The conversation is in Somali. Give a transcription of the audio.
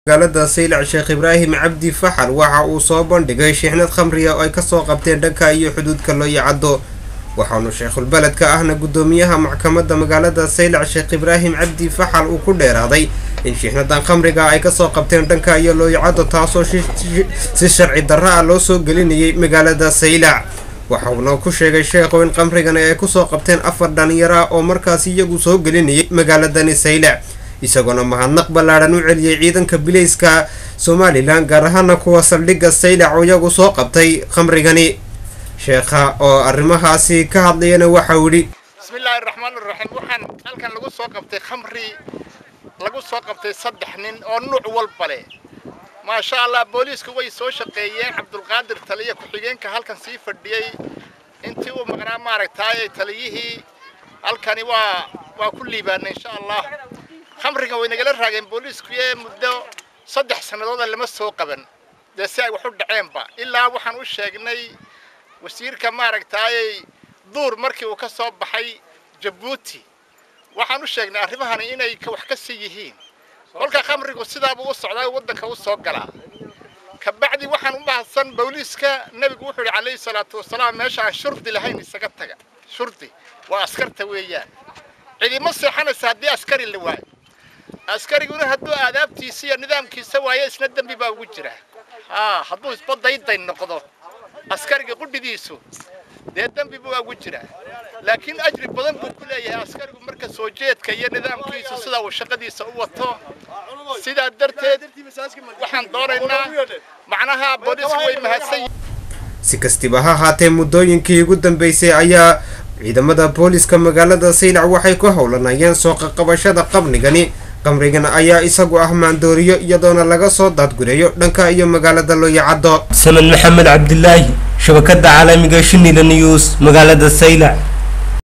magaalada Saylac Sheekh Ibraahim Cabdi Faxal waxa uu soo bandhigay shixnad khamriya oo ay ka soo qabteen dhanka iyo xuduudka loo yacado waxaanu sheekhul baladka ahna gudoomiyaha maxkamadda magaalada Saylac Sheekh Ibraahim Cabdi Faxal uu ku dheeraaday in shixnadan khamriga ay ka soo qabteen dhanka iyo loo yacado taasoo si sharci darro ah loo soo gelinayay magaalada Saylac waxaanu ku sheegay sheekhu in khamrigan ay ku soo qabteen 4 dhalinyaro oo markaas iyagu soo gelinayay magaaladani Saylac isaguna mahadnaq ballaaran u celiyay ciidanka bilayska Somaliland gaar ahaan kuwa saldhigga Saylac oo iyagu soo qabtay khamrigani sheekha oo arrimahaasi ka hadlayna waxa uu yiri bismillaahir rahmaanir rahiim waxaan halkan lagu soo qabtay khamri lagu soo qabtay 3 nin oo nuuc walba leh ma sha Allah booliisku way soo shaqeeyeen Cabdulqaadir taliye ku xigeenka halkan sii fadhiyay intii uu maqnaa maaragtay taliyihii halkani waa ku liibaan insha Allah khamriga way nagala raageen booliisku ee muddo 3 sanadood lama soo qaban dadsi ay wax u dhaceenba ilaa waxaan u sheegnay wasiirka maaragtay duur markii uu ka soo baxay Djibouti waxaan u sheegnay arrimahan inay ka wax ka sii yihiin kolka khamrigu sidaa buu u socdaa wadanka u soo galaa ka bacdi waxaan u baahsan booliiska nabigu wuxuu yiri salaatu wasalaam meesha aan shurdi lahayn isaga taga shurdi waa askarta weeyaan ciidamo seexanaysa haddii askari la waayo askariguna hadduu aadaabtiisa iyo nidaamkiisa waayo isna dambi baa ugu jira hadduu isbadayday noqdo askariga qudhidiisu dee dambi buu ugu jira laakiin ajri badan buu ku leeyahay askarigu marka soo jeedka iyo nidaamkiisa sida uu shaqadiisa u wato sida darteed waxaan doonaynaa macnaha booliisku way mahadsan si kastaba ha ahaatee muddooyinkii ugu dambeysay ayaa ciidamada booliiska magaalada Saylac waxay ku howlanayeen soo qabashada qamrigan ayaa isagu ah maandooriyo iyadoona laga soo daadgureeyo dhanka iyo magaalada loo yacado Saman Maxamed Cabdillaahi shabakada caalamiga Shinida News magaalada Saylac.